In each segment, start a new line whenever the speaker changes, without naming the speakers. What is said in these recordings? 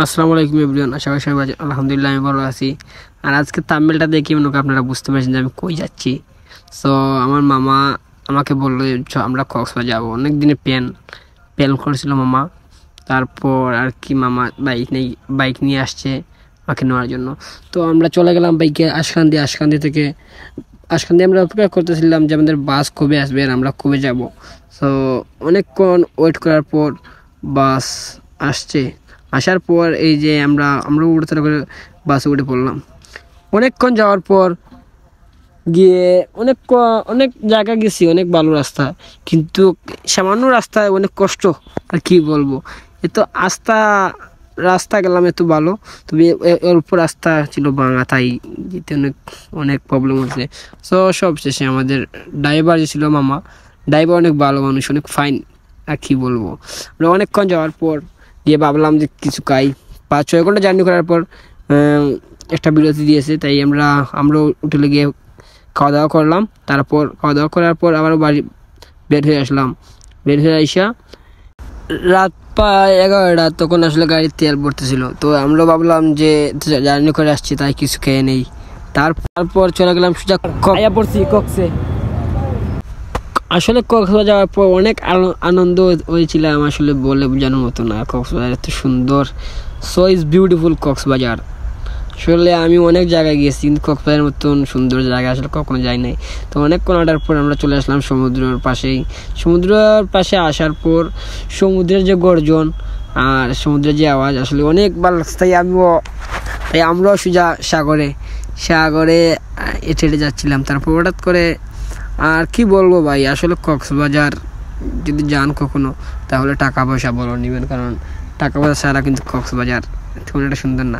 আসসালামু আলাইকুম এভরিওয়ান, আশা করি সবাই আলহামদুলিল্লাহ আমি ভালো আছি। আর আজকে থাম্বনেলটা দেখে মনে করেন আপনারা বুঝতে পারছেন যে আমি কই যাচ্ছি। সো আমার মামা আমাকে বললো যে আমরা কক্সবাজার যাবো। অনেক দিনে প্ল্যান করেছিল মামা। তারপর আর কি মামা বাইক নিয়ে আসছে আমাকে নেওয়ার জন্য। তো আমরা চলে গেলাম বাইকে আশকান্দি আমরা অপেক্ষা করতেছিলাম যে আমাদের বাস কবে আসবে আর আমরা কবে যাব। সো অনেকক্ষণ ওয়েট করার পর বাস আসার পর এই যে আমরা উঠতে করে বাসে উঠে পড়লাম। অনেকক্ষণ যাওয়ার পর গিয়ে অনেক জায়গা গেছি, অনেক ভালো রাস্তা, কিন্তু সামান্য রাস্তায় অনেক কষ্ট। আর কি বলবো, এত রাস্তা গেলাম এত ভালো, তবে অল্প রাস্তা ছিল ভাঙা, তাই যেতে অনেক প্রবলেম হচ্ছে। সো সব শেষে আমাদের ড্রাইভার যে ছিল মামা, ড্রাইভার অনেক ভালো মানুষ, অনেক ফাইন। আর কি বলবো, আমরা অনেকক্ষণ যাওয়ার পর গিয়ে ভাবলাম যে কিছু খাই। 5-6 ঘন্টা জার্নি করার পর একটা বিরতি দিয়েছে, তাই আমরা হোটেলে গিয়ে খাওয়া দাওয়া করলাম। তারপর খাওয়া দাওয়া করার পর আবার বাড়ি বের হয়ে আসলাম। বের হয়ে আসা রাত 11টা, তখন আসলে গাড়ির তেল পড়তেছিল। তো আমরা ভাবলাম যে জার্নি করে আসছি, তাই কিছু খেয়ে নেই। তারপর চলে গেলাম সোজা কক্সে। আসলে কক্সবাজার যাওয়ার পর অনেক আনন্দ হয়েছিলাম, আসলে বলে বোঝানোর মতো না। কক্সবাজার এত সুন্দর, সো ইজ বিউটিফুল কক্সবাজার। আসলে আমি অনেক জায়গায় গিয়েছি, কিন্তু কক্সবাজারের মতন সুন্দর জায়গা আসলে কখনো যাই নাই। তো অনেকক্ষণ আসার পর আমরা চলে আসলাম সমুদ্রের পাশে আসার পর সমুদ্রের যে গর্জন আর সমুদ্রের যে আওয়াজ আসলে অনেক ভালো লাগছে। তাই আমরাও সোজা সাগরে হেঁটে যাচ্ছিলাম। তারপর হঠাৎ করে আর কি বলবো ভাই, আসলে কক্সবাজার যদি যান কখনো, তাহলে টাকা পয়সা বলো নেবেন, কারণ টাকা পয়সা ছাড়া কিন্তু কক্সবাজার তেমন একটা সুন্দর না।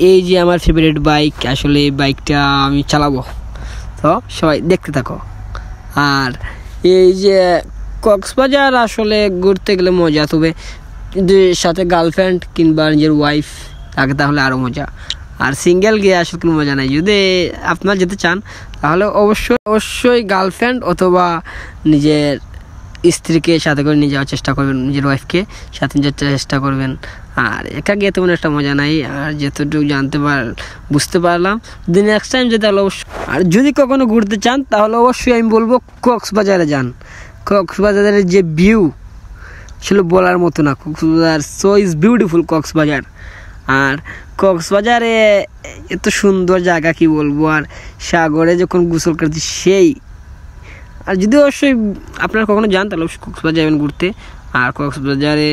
এই যে আমার ফেভারিট বাইক, আসলে এই বাইকটা আমি চালাবো, তো সবাই দেখতে থাকো। আর এই যে কক্সবাজার আসলে ঘুরতে গেলে মজা, তবে যদি সাথে গার্লফ্রেন্ড কিংবা নিজের ওয়াইফ থাকে তাহলে আরও মজা। আর সিঙ্গেল গিয়ে আসলে কোনো মজা নাই। যদি আপনারা যেতে চান তাহলে অবশ্যই গার্লফ্রেন্ড অথবা নিজের স্ত্রীকে সাথে করে নিয়ে যাওয়ার চেষ্টা করবেন, নিজের ওয়াইফকে সাথে নিয়ে যাওয়ার চেষ্টা করবেন। আর একা গিয়ে তেমন একটা মজা নাই। আর যতটুকু বুঝতে পারলাম, যদি নেক্সট টাইম যেতে হলে আর যদি কখনো ঘুরতে চান তাহলে অবশ্যই আমি বলবো কক্সবাজারে যান। কক্সবাজারের যে ভিউ আসলে বলার মতো না। Cox's Bazar so is beautiful Cox's Bazar. আর কক্সবাজারে এত সুন্দর জায়গা কি বলবো। আর সাগরে যখন গোসল করতে সেই, আর যদি অবশ্যই আপনারা কখনো যান তাহলে অবশ্যই কক্সবাজার যাবেন ঘুরতে। আর কক্সবাজারে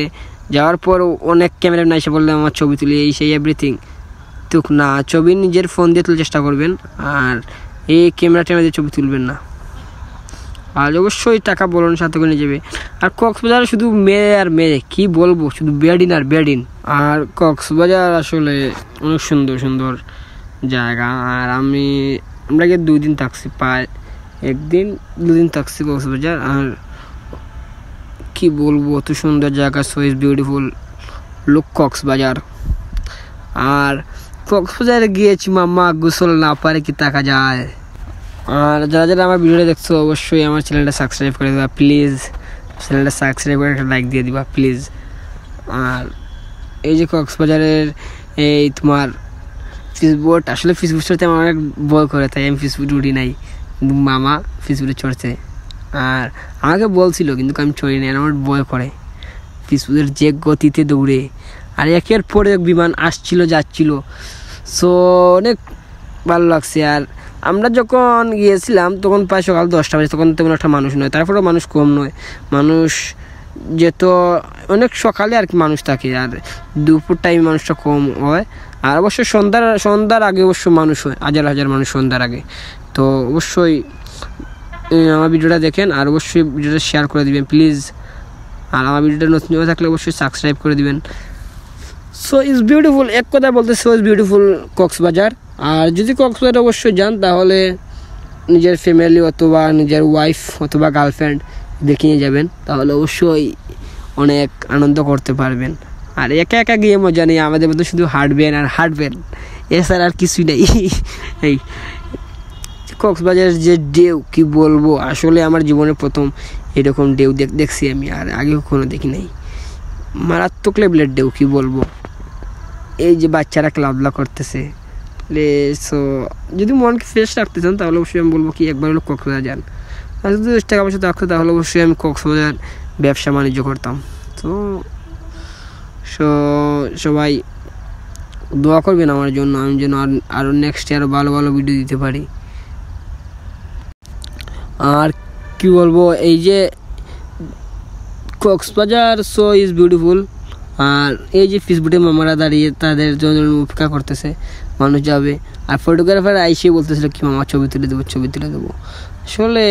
যাওয়ার পর অনেক ক্যামেরা না এসে বললে আমার ছবি তুলি এই সেই এভরিথিং, তো না, ছবি নিজের ফোন দিয়ে তোলার চেষ্টা করবেন। আর এই ক্যামেরা দিয়ে ছবি তুলবেন না। আর অবশ্যই টাকা বলুন সাথে করে নিয়ে যাবে। আর কক্সবাজার শুধু মেয়ে কি বলবো, শুধু বেডিন। আর কক্সবাজার আসলে অনেক সুন্দর সুন্দর জায়গা। আর আমরা গিয়ে 2 দিন থাকছি, প্রায় 1-2 দিন থাকছি কক্সবাজার। আর কি বলবো, অত সুন্দর জায়গা, so is beautiful look Cox's Bazar. আর কক্সবাজারে গিয়েছি মামা, গোসল না পারে কি থাকা যায়। আর যারা আমার ভিডিওটা দেখছো অবশ্যই আমার চ্যানেলটা সাবস্ক্রাইব করে দেবা প্লিজ। চ্যানেলটা সাবস্ক্রাইব করে একটা লাইক দিয়ে দিবা প্লিজ। আর এই যে কক্সবাজারের এই তোমার ফিশবোট, আসলে ফিশবোট চড়তে আমার অনেক ভয় করে, তাই আমি ফিশবোট উঠি নাই, কিন্তু মামা ফিশবোটে চড়ছে। আর আমাকে বলছিল, কিন্তু আমি চড়ি নাই, আমার ভয় করে ফিশবোটের যে গতিতে দৌড়ে। আর একের পর এক বিমান আসছিল যাচ্ছিল, সো অনেক ভালো লাগছে। আর আমরা যখন গিয়েছিলাম তখন প্রায় সকাল 10টা বাজে, তখন তেমন একটা মানুষ নয়, তারপরেও মানুষ কম নয়, মানুষ যেত অনেক সকালে আর কি মানুষ থাকে। আর দুপুর টাইমে মানুষটা কম হয়। আর অবশ্যই সন্ধ্যার আগে অবশ্য মানুষ হয়, হাজার মানুষ সন্ধ্যার আগে। তো অবশ্যই আমার ভিডিওটা দেখেন, আর অবশ্যই ভিডিওটা শেয়ার করে দিবেন প্লিজ। আর আমার ভিডিওটা নতুন হয়ে থাকলে অবশ্যই সাবস্ক্রাইব করে দিবেন। সো ইজ বিউটিফুল, এক কথা বলতে সো ইজ বিউটিফুল কক্সবাজার। আর যদি কক্সবাজার অবশ্যই যান তাহলে নিজের ফ্যামিলি অথবা নিজের ওয়াইফ অথবা গার্লফ্রেন্ড দেখে নিয়ে যাবেন, তাহলে অবশ্যই অনেক আনন্দ করতে পারবেন। আর একা গিয়ে মজা নেই, আমাদের মধ্যে শুধু হাঁটবেন, এছাড়া আর কিছুই নেই। এই কক্সবাজারের যে ঢেউ কি বলবো, আসলে আমার জীবনের প্রথম এরকম ঢেউ দেখছি আমি, আর আগে কখনো দেখি নাই। মারাত্মক লেভেলের ঢেউ কি বলবো। এই যে বাচ্চারা খেলাধুলা করতেছে। সো যদি মনকে ফ্রেশ রাখতে চান তাহলে অবশ্যই আমি বলবো কি একবার হলো কক্সবাজার যান। আর যদি টাকা পয়সা থাকতো তাহলে অবশ্যই আমি কক্সবাজার ব্যবসা বাণিজ্য করতাম। তো সবাই দোয়া করবেন আমার জন্য, আমি যেন আরও নেক্সট আরও ভালো ভালো ভিডিও দিতে পারি। আর কি বলবো, এই যে কক্সবাজার সো ইজ বিউটিফুল। আর এই যে ফেসবুকে মামারা দাঁড়িয়ে তাদের জন্য উপেক্ষা করতেছে, মানুষ যাবে। আর ফটোগ্রাফার আইসে বলতেছিল কি মামা ছবি তুলে দেবো, ছবি তুলে দেবো। আসলে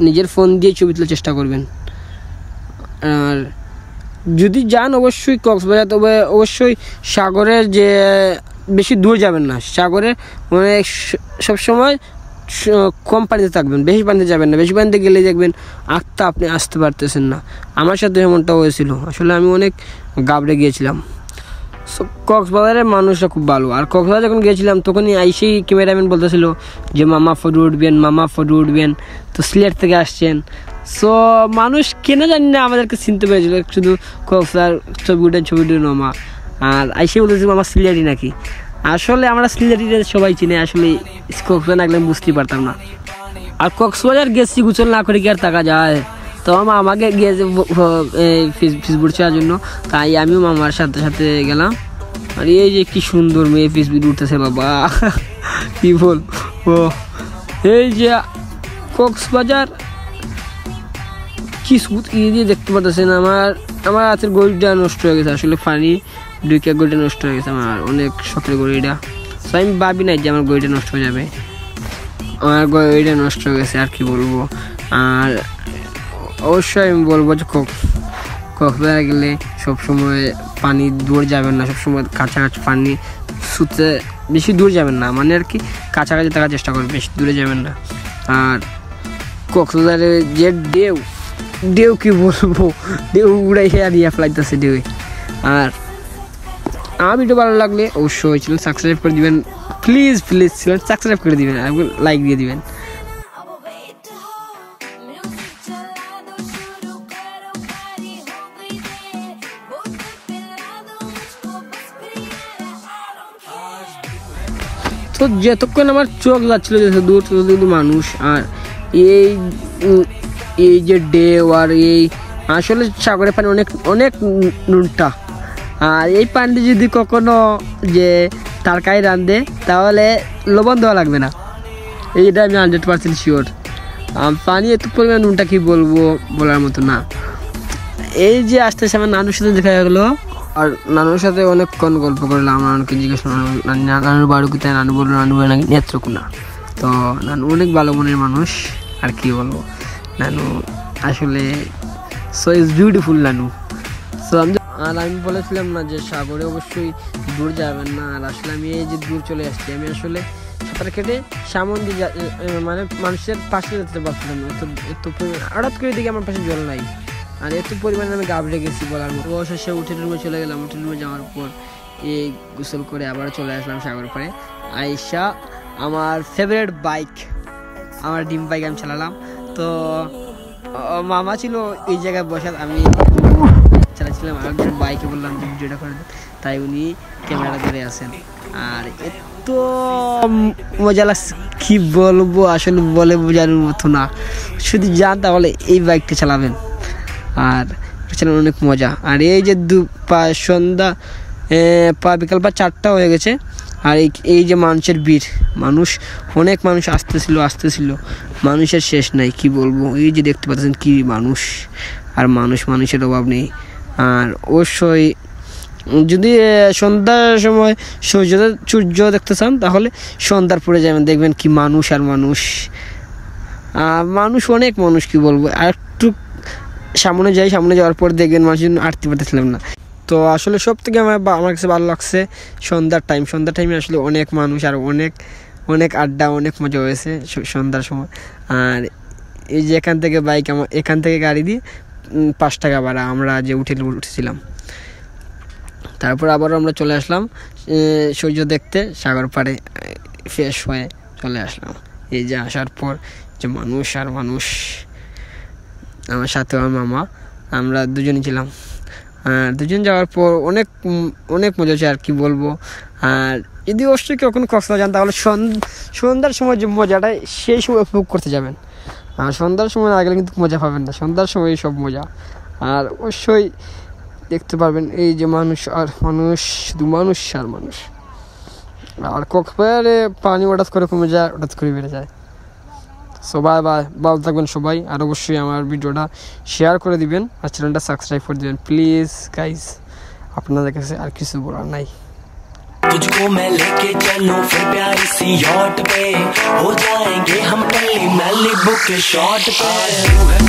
নিজের ফোন দিয়ে ছবি তোলার চেষ্টা করবেন। আর যদি যান অবশ্যই কক্সবাজার, তবে অবশ্যই সাগরের যে বেশি দূর যাবেন না, সাগরে মানে সবসময় কম পানিতে থাকবেন, বেশি পানিতে যাবেন না। বেশি পানিতে গেলে দেখবেন আপনি আসতে পারতেছেন না। আমার সাথে এমনটা হয়েছিল, আসলে আমি অনেক গাবড়ে গিয়েছিলাম। সো কক্সবাজারের মানুষরা খুব ভালো। আর কক্সবাজার যখন গিয়েছিলাম তখনই আইসেই ক্যামেরাম্যান বলতেছিল যে মামা ফটো উঠবেন, তো সিলেট থেকে আসছেন। সো মানুষ কেন জানি না আমাদেরকে চিনতে পেরেছিল, শুধু কক্সবাজার ছবি উঠে মামা। আর আইসে বলতেছিল মামা সিলেটি নাকি। আসলে আমরা সিলেটিদের সবাই চিনি, আসলে কক্সবাজার না গেলে বুঝতেই পারতাম না। আর কক্সবাজার গেছি গোসল না করে কি আর থাকা যায়। তো আমাকে গিয়েছে ফেসবুক চাওয়ার জন্য, তাই আমিও মামার সাথে সাথে গেলাম। আর এই যে কি সুন্দর মেয়ে ফেসবুক উঠতেছে বাবা, কি বল। ও এই যে কক্সবাজার কি সুদ দিয়ে দেখতে পাচ্ছেন। আমার হাতের গড়িটা নষ্ট হয়ে গেছে, আসলে পানি দুইটা গড়িটা নষ্ট হয়ে গেছে। আমার অনেক শখের গড়িটা, তো আমি ভাবি নাই যে আমার গড়িটা নষ্ট হয়ে যাবে। আমার গড়িটা নষ্ট হয়ে গেছে, আর কি বলবো। আর অবশ্যই আমি বলবো যে কক্সবাজার গেলে সবসময় পানি দূর যাবেন না, সবসময় কাছাকাছি পানি শুতে বেশি দূর যাবেন না, মানে আর কি কাছাকাছি থাকার চেষ্টা করবেন, বেশি দূরে যাবেন না। আর কক্সবাজারে যে ঢেউ কি বলবো, ঢেউ উড়াই নিয়ে ফেলাইতেছে ঢেউ। আর আমার ভিডিও ভালো লাগলে অবশ্যই চ্যানেল সাবস্ক্রাইব করে দিবেন, প্লিজ চ্যানেল সাবস্ক্রাইব করে দিবেন আর লাইক দিয়ে দিবেন। তো যতক্ষণ আমার চোখ যাচ্ছিল যে দূর কিন্তু মানুষ। আর এই যে ঢেউ, আর এই আসলে সাগরের পানি অনেক নুনটা। আর এই পানিতে যদি কখনো যে তরকারি রাঁধে তাহলে লবণ দেওয়া লাগবে না, এইটা আমি 100% শিওর। পানি এত পরিমাণ নুনটা কি বলবো, বলার মতো না। এই যে আস্তে আস্তে আমার নানুর সাথে দেখা গেলো, আর নানুর সাথে অনেকক্ষণ গল্প করলাম। নানুকে জিজ্ঞেস করলাম নানুর বাড়ি কোথায়, নানু বললো নানু বাড়ি নাকি নেত্রকোনা। তো নানু অনেক ভালো মনের মানুষ, আর কি বলবো। নানু আসলে সো ইজ বিউটিফুল নানু। সো আমি বলেছিলাম না যে সাগরে অবশ্যই দূর যাবেন না। আর আসলে আমি এই যে দূর চলে আসছি, আমি আসলে সাঁতার কেটে সামন দিয়ে মানে মানুষের পাশে যেতে পারছিলাম না। এত হঠাৎ করে দিকে আমার পাশে জল নাই, আর এত পরিমাণে আমি গাবড়ে গেছি বলার মতো। অবশেষে উঠে রুমে চলে গেলাম। উঠে রুমে যাওয়ার পর এই গোসল করে আবার চলে আসলাম সাগর পাড়ে। আইসা আমার ফেভারিট বাইক, আমার ড্রিম বাইক আমি চালালাম। তো মামা ছিল এই জায়গায় বসা, আমি চালাচ্ছিলাম। আর বাইকে বললাম যে ভিডিওটা করে দেন, তাই উনি ক্যামেরা ধরে আসেন। আর এত মজা লাগছে কি বলবো, আসলে বলে বোঝানোর মতো না। শুধু যান তাহলে এই বাইকটা চালাবেন, আর চালানো অনেক মজা। আর এই যে সন্ধ্যা বিকাল 4টা হয়ে গেছে। আর এই যে মানুষের ভিড়, অনেক মানুষ আসতেছিল, মানুষের শেষ নাই, কি বলবো। এই যে দেখতে পাচ্ছেন কি মানুষ, আর মানুষের অভাব নেই। আর অবশ্যই যদি সন্ধ্যার সময় সূর্য দেখতে চান তাহলে সন্ধ্যার পরে যাবেন, দেখবেন কি মানুষ আর মানুষ অনেক মানুষ, কি বলবো। আর একটু সামনে যাওয়ার পর দেখবেন মানুষ আটতে পারতেছিলাম না। তো আসলে সব থেকে আমার কাছে ভালো লাগছে সন্ধ্যার টাইমে আসলে অনেক মানুষ, আর অনেক আড্ডা, অনেক মজা হয়েছে সন্ধ্যার সময়। আর এই যে এখান থেকে গাড়ি দিয়ে 5 টাকা ভাড়া, আমরা যে উঠেছিলাম। তারপর আবার আমরা চলে আসলাম সূর্য দেখতে সাগর পাড়ে, ফ্রেশ হয়ে চলে আসলাম। এই যে আসার পর যে মানুষ আর মানুষ, আমার সাথে আমার মামা, আমরা দুজনই ছিলাম। দুজন যাওয়ার পর অনেক অনেক মজা হচ্ছে আর কি বলবো। আর যদি অবশ্যই কখনো কক্সবাজার যান তাহলে সন্ধ্যার সময় যে মজাটা সেই সময় উপভোগ করতে যাবেন। আর সন্ধ্যার সময় না গেলে কিন্তু মজা পাবেন না, সন্ধ্যার সময় সব মজা। আর অবশ্যই দেখতে পারবেন এই যে মানুষ আর মানুষ, শুধু মানুষ আর মানুষ। আর কক্সবাজারে পানি হঠাৎ করে কমে যায়, হঠাৎ করে বেড়ে যায়। সবাই ভালো থাকবেন সবাই। আর অবশ্যই আমার ভিডিওটা শেয়ার করে দিবেন আর চ্যানেলটা সাবস্ক্রাইব করে দিবেন প্লিজ গাইস। আপনাদের কাছে আর কিছু বলার নাই।
तुझको मैं लेके चलूं फिर प्यारी सी यॉट पे, हो जाएंगे हम कली मैली बुक शॉट पे।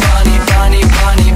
पानी पानी पानी